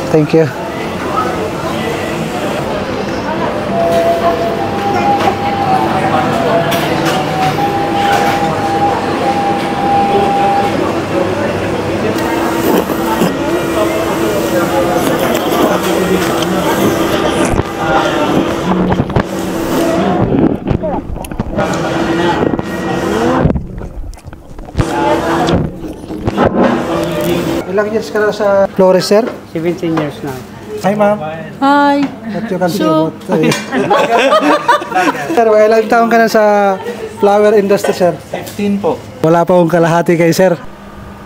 Thank you. Ilang years ka na sa Flores, sir? 17 years now. Hi, ma'am. Hi. What you can say about Sir, ilang taon ka na sa flower industry, sir? 15 po. Wala pa akong kalahati kay sir.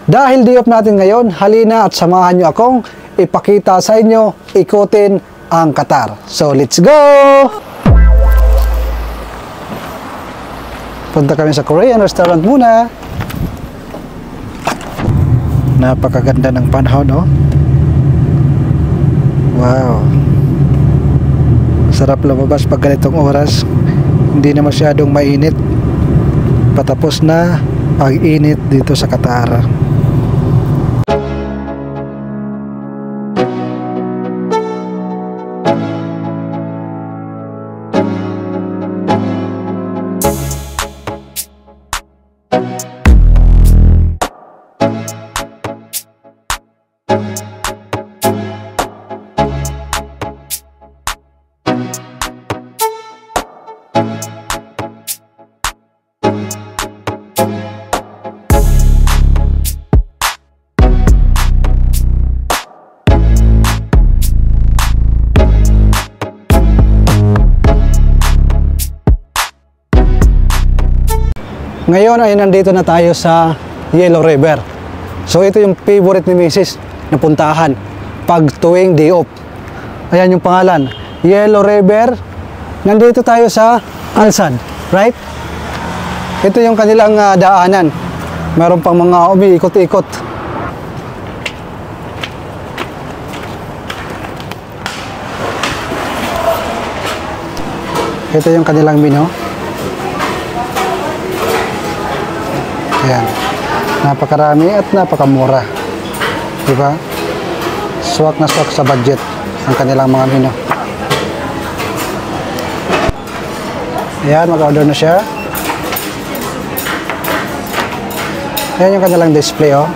Dahil day off natin ngayon, halina at samahan nyo akong ipakita sa inyo, ikutin ang Qatar. So, let's go! Punta kami sa Korean restaurant muna. Napakaganda ng panahon, no? Wow. Sarap lumabas pag ganitong oras. Hindi na masyadong mainit. Patapos na pag-init dito sa Qatar. Ngayon ay nandito na tayo sa Yellow River. So ito yung favorite ni Mrs. na puntahan pag tuwing day off. Ayan yung pangalan, Yellow River. Nandito tayo sa Al-Sadd, right? Ito yung kanilang daanan. Meron pang mga umiikot-ikot. Ito yung kanilang menu. Ayan. Napakarami at napakamura. Diba? Swak na swak sa budget ang kanilang mga menu. Ayan, mag-order na siya. Ayan yung kanilang display, oh.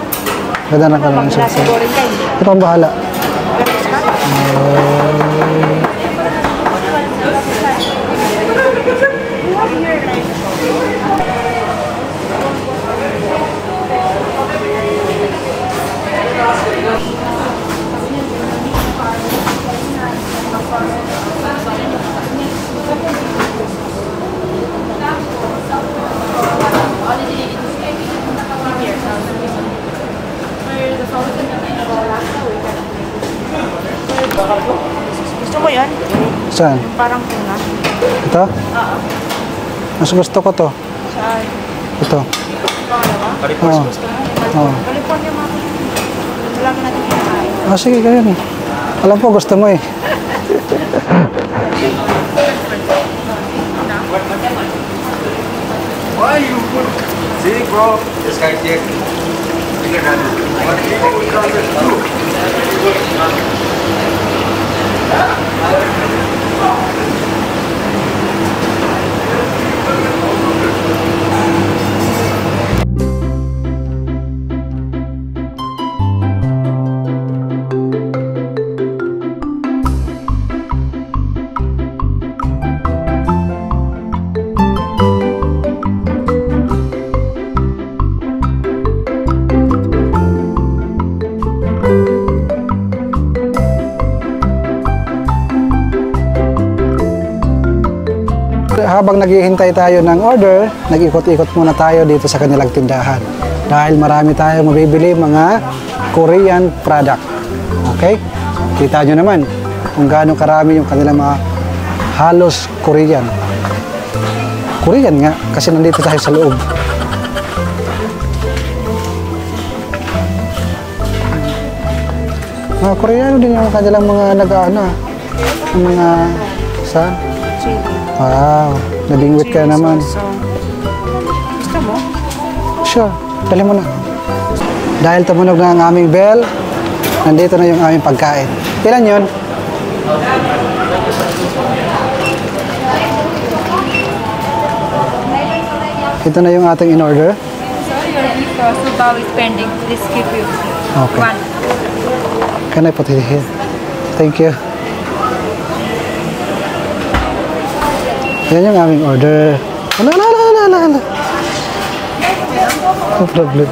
Ganda ng kanilang display. Ito ang bahala. Gusto mo yan? Saan? Parang tuna. Ito? Oo. Mas gusto ko to. Saan? Ito. Pangalawa? Oo. Oo. California mga ko. Wala ka natin kinakain. Ah, sige, ganyan. Alam ko, gusto mo eh. Why you put? See, bro, this guy here. What people would call it too. Habang naghihintay tayo ng order, nag-ikot-ikot muna tayo dito sa kanilang tindahan. Dahil marami tayong mabibili mga Korean product. Okay? Kita nyo naman kung gaano karami yung kanilang mga halos Korean. Korean nga, kasi nandito tayo sa loob. Mga Koreano din yung kanilang mga nag-ano, mga sa... Wow, nabingwit ka naman. Gusto mo? Sure, dali mo na. Dahil tumunog na ang aming bell, nandito na yung aming pagkain. Ilan yun? Ito na yung ating in-order. So your beef subaw is pending. Please keep you. Okay. One. Can I put it here? Thank you. Yan yung aming order. Ala. No problem.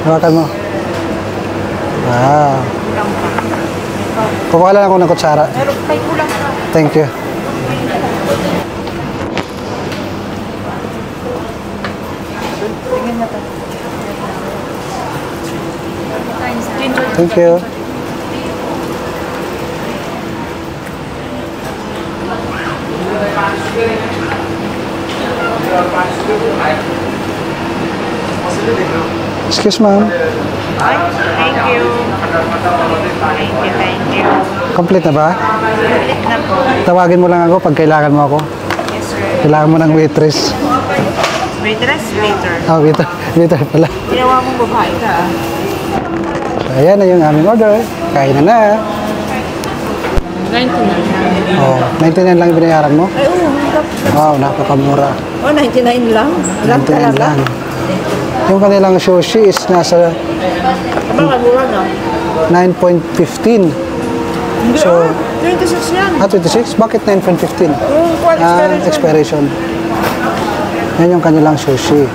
Hawakan mo. Wow. Kukuha lang ako ng kutsara. Pero kay kulang na. Thank you. Tingnan na to. Ginger. Thank you. Excuse ma'am. Ay, thank you. Thank you. Complete na ba? Ulit na po. Tawagin mo lang ako pag kailangan mo ako. Yes, sir. Kailangan mo ng waitress. Waitress, waiter. Ah, waiter pala. Ginawa mong babae ka ah. So, ayan na yung aming order. Kain na na. 99. Oh, 99 lang yung binayaran mo? Ay, oo. Wow, napakamura. Oh, 99 lang? 99 lang. Yung kanilang sushi is nasa Baka mura na. 9.15. Hindi So, 26 yan. 26? Bakit 9.15? Yung quality Expiration. Yan yung kanilang sushi.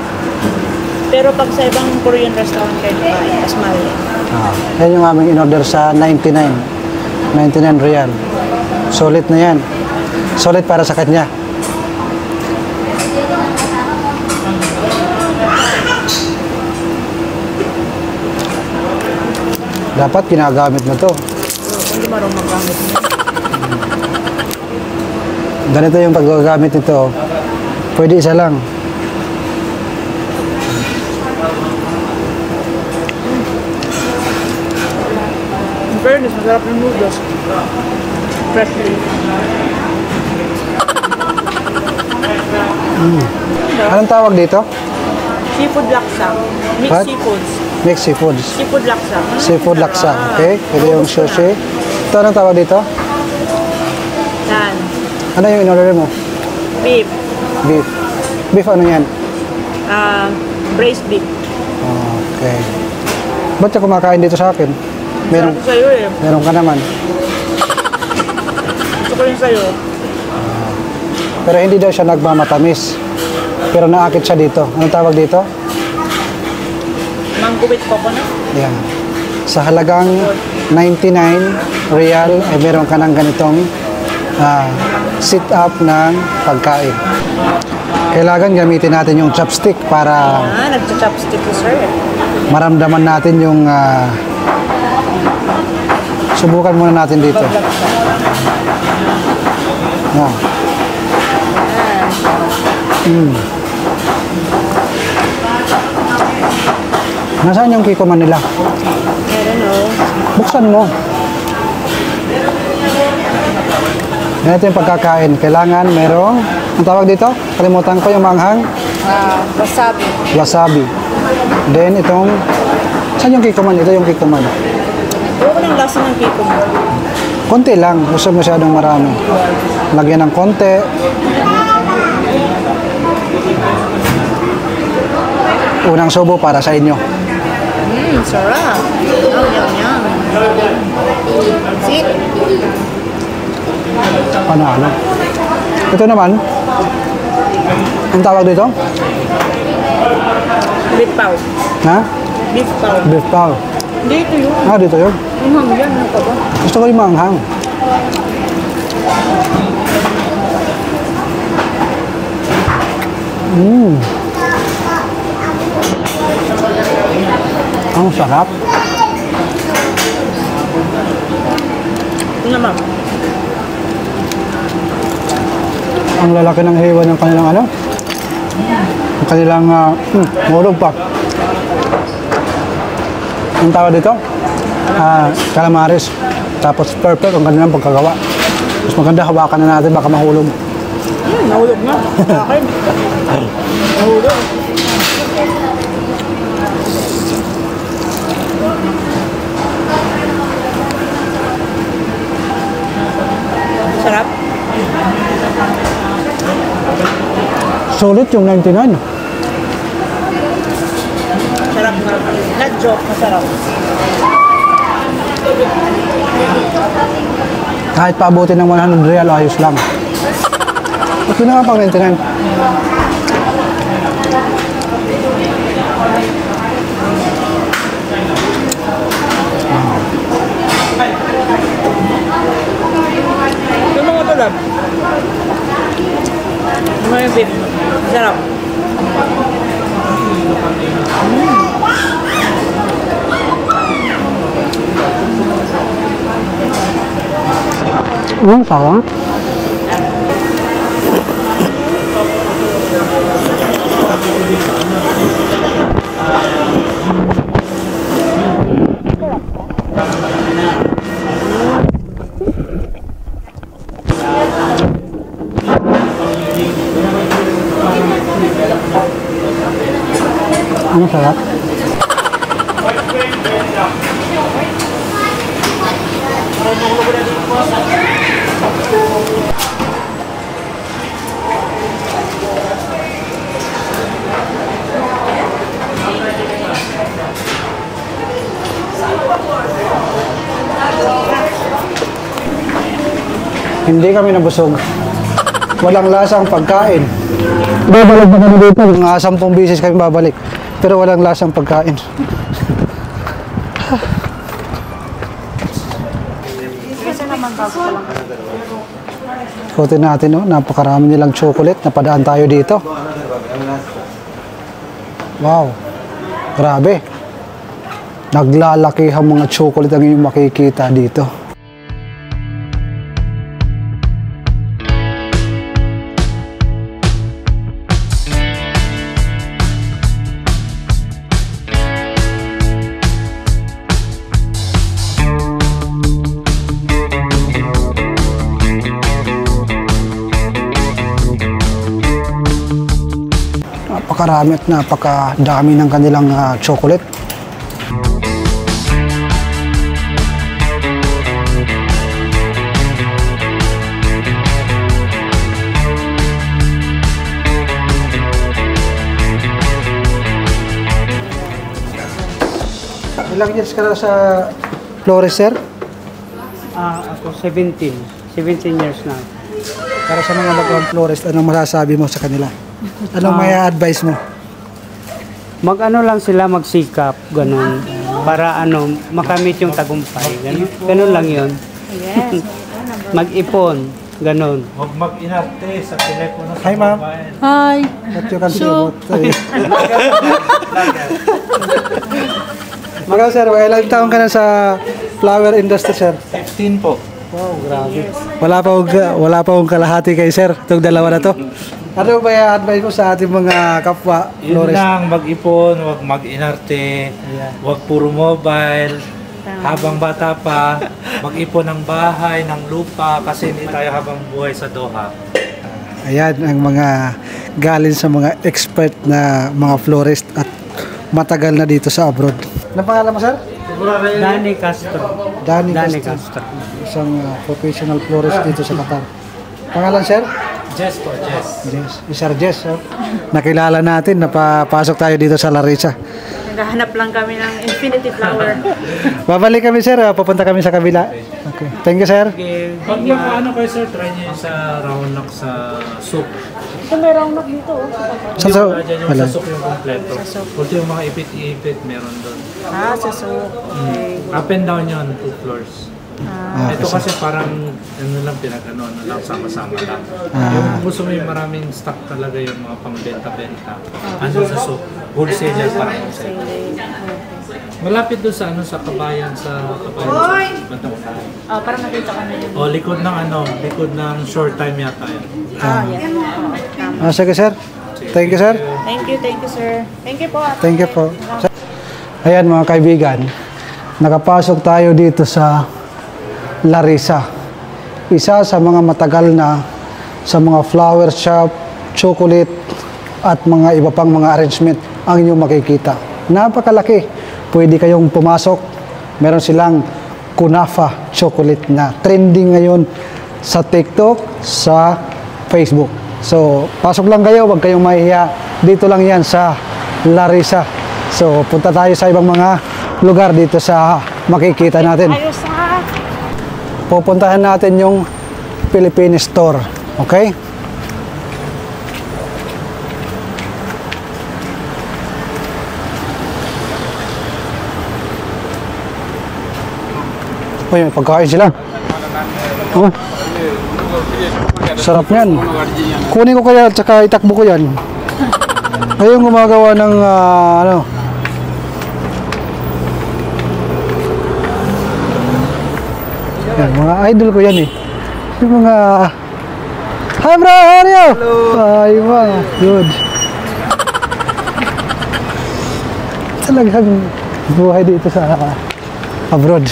Pero pag sa ibang Korean restaurant kayo kumain, mas mahal. Yan yung aming in-order sa 99. 99 real. Solid na yan. Solid para sa kanya. Dapat ginagamit mo to. Hindi marunong magamit. Ganito yung paggagamit nito. Pwede isa lang. In fairness, masarap yung noodles. Freshly. Anong tawag dito? Seafood laksa. Mixed What? seafoods. Mixed seafoods. Seafood laksa. Seafood laksa. Okay? Pwede yung sushi. Ito anong tawag dito? Yan. Ano yung in-order mo? Beef. Beef. Beef ano yan? Braised beef. Okay. Ba't ka kumakain dito sa akin? Meron, Sarap sa'yo eh. meron ka naman. Gusto ko yung sa'yo. Pero hindi daw siya nagmamatamis. Pero naakit siya dito. Anong tawag dito? Mango with coconut. Yan. Sa halagang 99 real ay meron ka ng ganitong sit-up ng pagkain. Kailangan gamitin natin yung chopstick para Nagcha-chopstick ko, sir. maramdaman natin yung subukan muna natin dito. Yan. Nasaan yung kikoman nila? Meron o. Buksan mo. Ganito yung pagkakain. Kailangan merong, ang tawag dito? Kalimutan ko yung manghang. Wasabi. Wasabi. Then itong, saan yung kikoman? Ito yung kikoman. Huwag ko ng lasa ng kiko mo. Konti lang. Gusto masyadong marami. Lagyan ng konti. Unang subo para sa inyo. Sarap. Yum. See? Panalo. Ito naman, ang tawag dito? Beef paw. Ha? Beef paw. Beef paw. Dito yun. Dito yun. Yung hangyan. Ano ka ba? Gusto ko yung manghang. Ang sarap. Ito naman. Ang lalaki ng hiwa ng kanilang ano? Ang kanilang hulog pa. Ang tawag dito? Calamares. Tapos perfect ang kanilang pagkagawa. Mas maganda hawakan na natin baka mahulog. Nahulog na. Akin. Nahulog. Sarap. Solid yung 99. Sarap. Not joke, masarap. Kahit paabutin ng 100 real, ayos lang. Ito na nga pang 99. Yung mga tulad. Yung mga beef. Masarap. Sarap. Ano sarap? Hindi kami nabusog. Walang lasang pagkain. Babalik na kami dito. Mga 10 beses kami babalik. Pero walang lasang pagkain. Kasi naman bago pa lang. Ikutin natin, no? Napakarami nilang chocolate. Napadaan tayo dito. Wow. Grabe. Naglalaki ang mga chocolate ang inyong makikita dito. Napakarami at napakadami ng kanilang chocolate. Ilang years ka na sa Flores, sir? Ako 17 years na. Para sa mga baguang Flores, anong masasabi mo sa kanila? Anong may advice mo? Mag-ano lang sila, magsikap, ganun. Para makamit yung tagumpay, ganun. Ganun lang yun. Yes. Mag-ipon, ganun. Huwag mag-inarte sa telepono sa Hi, ma'am. mobile. Hi. What you can say about Magaw, sir, ilang taon ka na sa flower industry, sir? 15 po. Wow, grabe. Wala pa akong kalahati kay sir, itong dalawa na to. Ano ba yung advice mo sa ating mga kapwa Yun Flores? lang, mag-ipon, huwag mag-inarte, huwag puro mobile. Habang bata pa, mag-ipon ng bahay, ng lupa, kasi hindi tayo habang buhay sa Doha. Ayan ang mga galing sa mga expert na mga florist at matagal na dito sa abroad. Ano pangalan mo, sir? Danny Castro. Danny Danny Castro. Castro. Isang professional florist dito sa Qatar. Pangalan, sir? Jess po, Jess. Jess. Sir Jess, sir. Nakilala natin, napapasok tayo dito sa Larissa. Naghahanap lang kami ng infinity flower. Babalik kami, sir. Papunta kami sa kabila. Okay. Thank you, sir. Okay. Pag ano kayo sir, try nyo yung sa round knock sa soup. Ito may round knock dito. Sa so, Wala dyan yung wala. sa soup yung kompleto. Kunti yung mga ipit-ipit meron doon. Sa soup. Okay. Up and down yun, 2 floors. Ito kasi parang ano lang pinag-ano lang sama-sama lang. Yung gusto mo yung maraming stock talaga yung mga pang-benta-benta. Ano sa soup, wholesaler parang wholesaler. Malapit doon sa sa kabayan sa Bandang Unahan. Parang nakita ko na yun. O likod ng short time yata yun. Yes. Sige, sir. Thank you, sir. Thank you, sir. Thank you po. Ate. Thank you po. Ayan, mga kaibigan. Nakapasok tayo dito sa Larissa. Isa sa mga matagal na sa mga flower shop, chocolate, at mga iba pang mga arrangement ang inyong makikita. Napakalaki. Pwede kayong pumasok. Meron silang kunafa chocolate na trending ngayon sa TikTok, sa Facebook. So, pasok lang kayo, huwag kayong mahihiya. Dito lang yan sa Larissa. So, punta tayo sa ibang mga lugar dito sa makikita natin. Ayos ha. Pupuntahan natin yung Philippine Store. Okay? Uy, may pagkain sila. Oh. Sarap yan. Kunin ko kaya at saka itakbo ko yan. Ngayon gumagawa ng ano. Yan, mga idol ko yan eh. Yung mga... Hi bro, how are you? Hello. Ay, wow. Good. Talagang buhay dito sa abroad.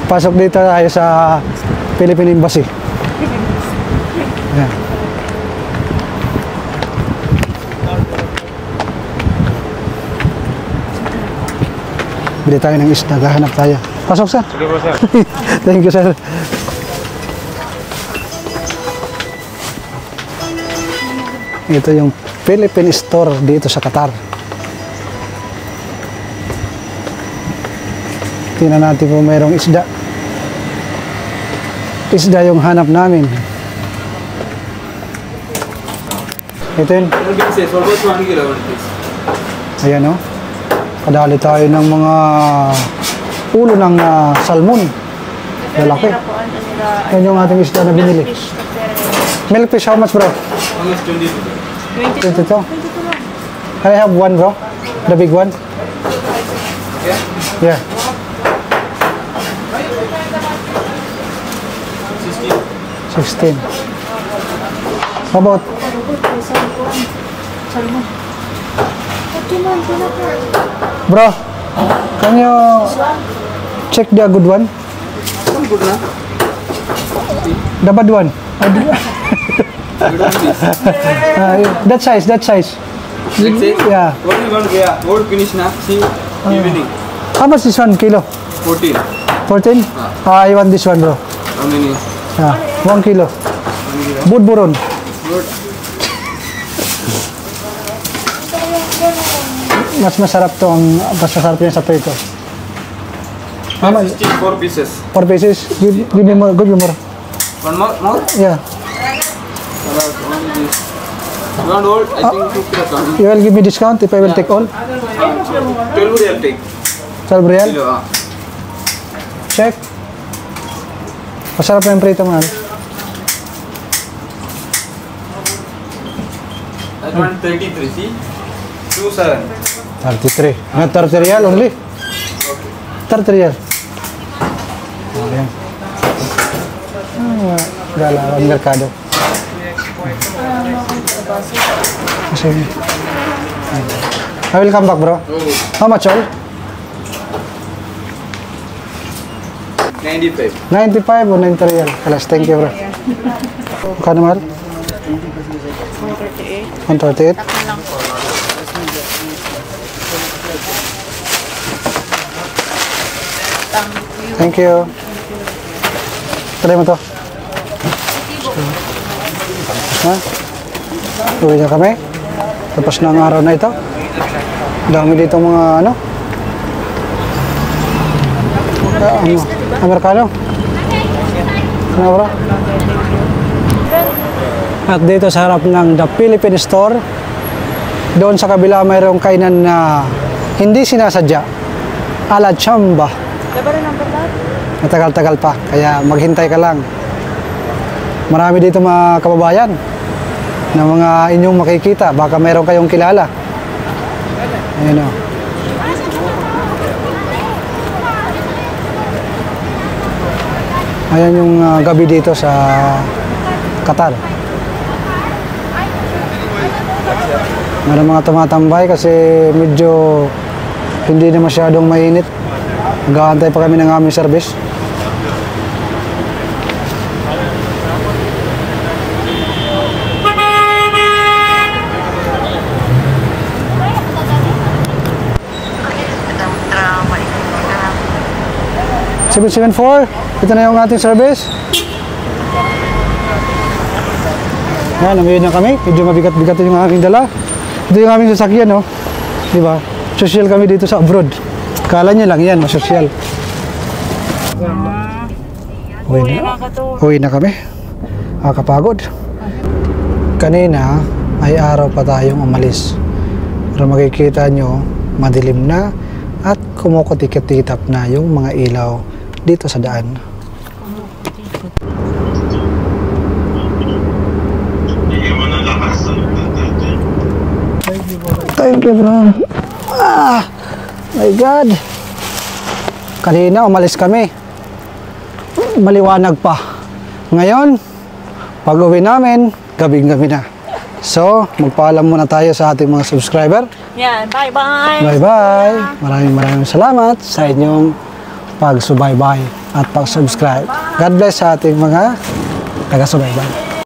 Pasok dito tayo sa Philippine Embassy. Yan. Bili tayo ng isda, gahanap tayo. Pasok sir. Sige po, sir. Thank you sir. Ito yung Philippine Store dito sa Qatar. Tingnan natin kung mayroong isda. Isda yung hanap namin. Ito yun. Ayan o. Kadali tayo ng mga ulo ng salmon. Lalaki. Yan yung ating isda na binili. Milkfish, how much bro? 22. Can I have one bro? The big one? Yeah. 16. How about? Bro, can you check the good one? The bad one. That size, that size. Yeah. What do you want? Yeah, old finish na. See, evening. How much this one kilo? 14. 14? I want this one bro. How many? 1 kilo. Budburon. Good. Mas masarap to, mas masarap yan sa prito. How much? 4 pieces. 4 pieces? Give me more, give me more. One more? More? Yeah. Only this. You want old? I think 2 kilos only. You will give me discount if I will take all? 12 real take. 12 real? Kilo, Check. Masarap yung prito man. That one 33, see? 27. 33. Not 30 real only? 30 real. Ayan. Galawang merkado. Kasi, I will come back bro. How much all? 95. 95 o 90 real. Alas, thank you bro. Kano mahal? 138. 138? Thank you. Try mo to. Ha? Uwi na kami. Tapos na ang araw na ito. Dami dito mga ano. Amerikano. Ano bro? At dito sa harap ng The Philippine Store, doon sa kabila mayroong kainan na hindi sinasadya. Ala Chamba. Matagal-tagal pa, kaya maghintay ka lang. Marami dito mga kababayan na mga inyong makikita. Baka mayroon kayong kilala. Ayan o. Ayan yung gabi dito sa Qatar. Meron mga tumatambay kasi medyo hindi na masyadong mainit. Nag-aantay pa kami ng aming service. 774. Ito na yung ating service. Yan, namayon na kami. Medyo mabigat-bigat yung aming dala. Ito yung aming sasakyan, no? Di ba? Social kami dito sa abroad. Kala nyo lang yan, masosyal. Uwi na kami. Kapagod. Kanina, ay araw pa tayong umalis. Pero makikita nyo, madilim na at kumukutikit-titap na yung mga ilaw dito sa daan. Thank you, bro. My God. Kanina, umalis kami. Maliwanag pa. Ngayon, pag-uwi namin, gabing-gabi na. So, magpaalam muna tayo sa ating mga subscriber. Yan, bye-bye! Bye-bye! Maraming salamat sa inyong pagsubaybay at pag-subscribe. God bless sa ating mga taga-subaybay.